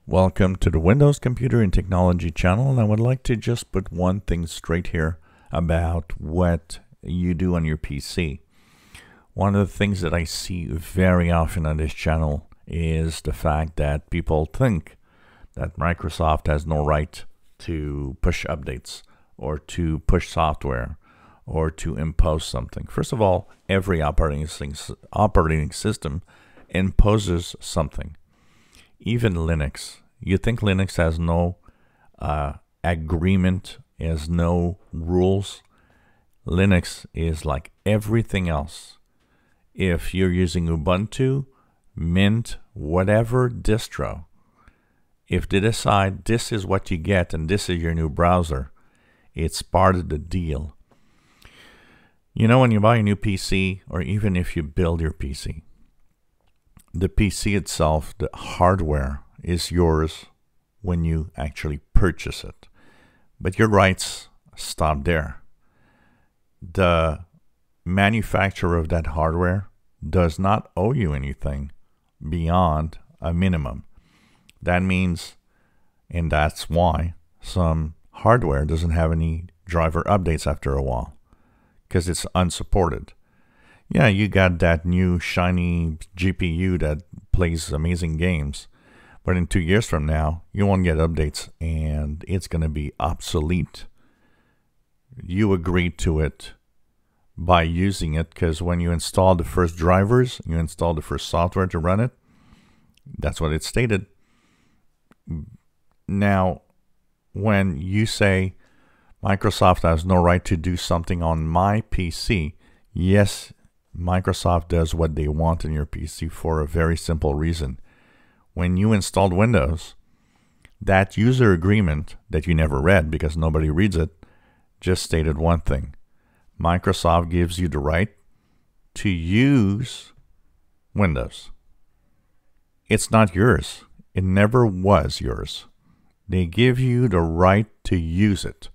Welcome to the Windows Computer and Technology channel, and I would like to just put one thing straight here about what you do on your PC. One of the things that I see very often on this channel is the fact that people think that Microsoft has no right to push updates or to push software or to impose something. First of all, every operating system imposes something. Even Linux. You think Linux has no agreement, has no rules? Linux is like everything else. If you're using Ubuntu, Mint, whatever distro, if they decide this is what you get and this is your new browser, it's part of the deal. You know, when you buy a new PC, or even if you build your PC, the PC itself, the hardware, is yours when you actually purchase it. But your rights stop there. The manufacturer of that hardware does not owe you anything beyond a minimum. That means, and that's why, some hardware doesn't have any driver updates after a while, because it's unsupported. Yeah, you got that new shiny GPU that plays amazing games, but in 2 years from now, you won't get updates and it's going to be obsolete. You agreed to it by using it, because when you install the first drivers, you install the first software to run it. That's what it stated. Now, when you say Microsoft has no right to do something on my PC, yes, Microsoft does what they want in your PC for a very simple reason. When you installed Windows, that user agreement that you never read because nobody reads it just stated one thing. Microsoft gives you the right to use Windows. It's not yours. It never was yours. They give you the right to use it.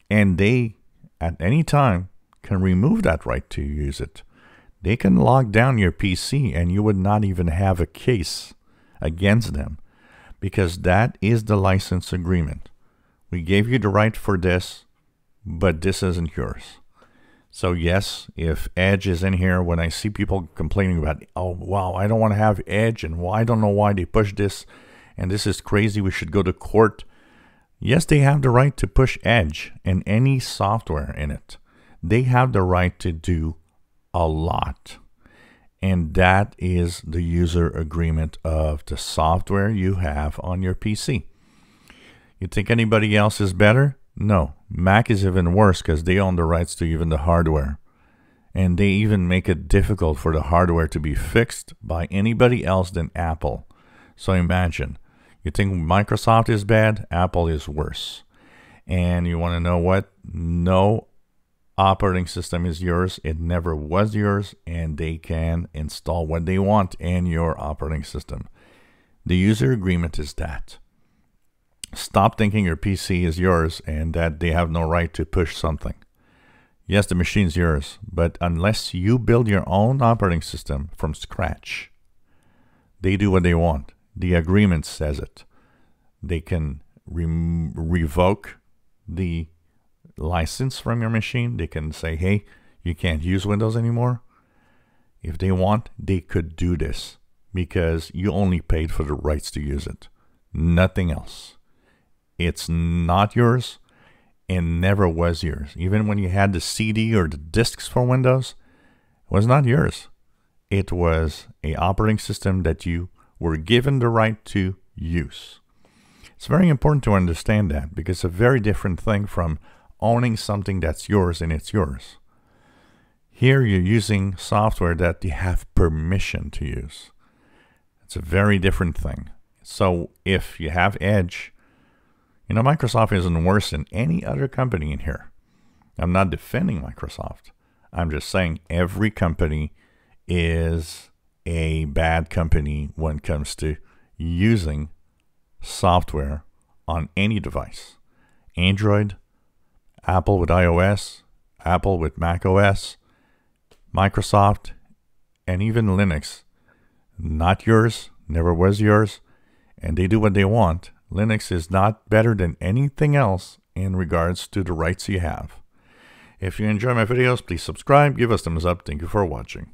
And they, at any time, can remove that right to use it. They can lock down your PC and you would not even have a case against them, because that is the license agreement. We gave you the right for this, but this isn't yours. So yes, if Edge is in here, when I see people complaining about, oh wow, I don't want to have Edge, and I don't know why they push this, and this is crazy, we should go to court. Yes, they have the right to push Edge and any software in it. They have the right to do a lot. And that is the user agreement of the software you have on your PC. You think anybody else is better? No. Mac is even worse because they own the rights to even the hardware. And they even make it difficult for the hardware to be fixed by anybody else than Apple. So imagine, you think Microsoft is bad, Apple is worse. And you want to know what? No operating system is yours. It never was yours, and they can install what they want in your operating system. The user agreement is that. Stop thinking your PC is yours and that they have no right to push something. Yes, the machine's yours, but unless you build your own operating system from scratch, they do what they want. The agreement says it. They can revoke the license from your machine. They can say, hey, you can't use Windows anymore. If they want, they could do this because you only paid for the rights to use it, nothing else. It's not yours and never was yours. Even when you had the CD or the discs for Windows, it was not yours. It was an operating system that you were given the right to use. It's very important to understand that, because it's a very different thing from owning something that's yours and it's yours. Here you're using software that you have permission to use. It's a very different thing. So if you have Edge, you know, Microsoft isn't worse than any other company in here. I'm not defending Microsoft. I'm just saying every company is a bad company when it comes to using software on any device. Android, Apple with iOS, Apple with macOS, Microsoft, and even Linux. Not yours, never was yours, and they do what they want, Linux is not better than anything else in regards to the rights you have. If you enjoy my videos, please subscribe, give us a thumbs up. Thank you for watching.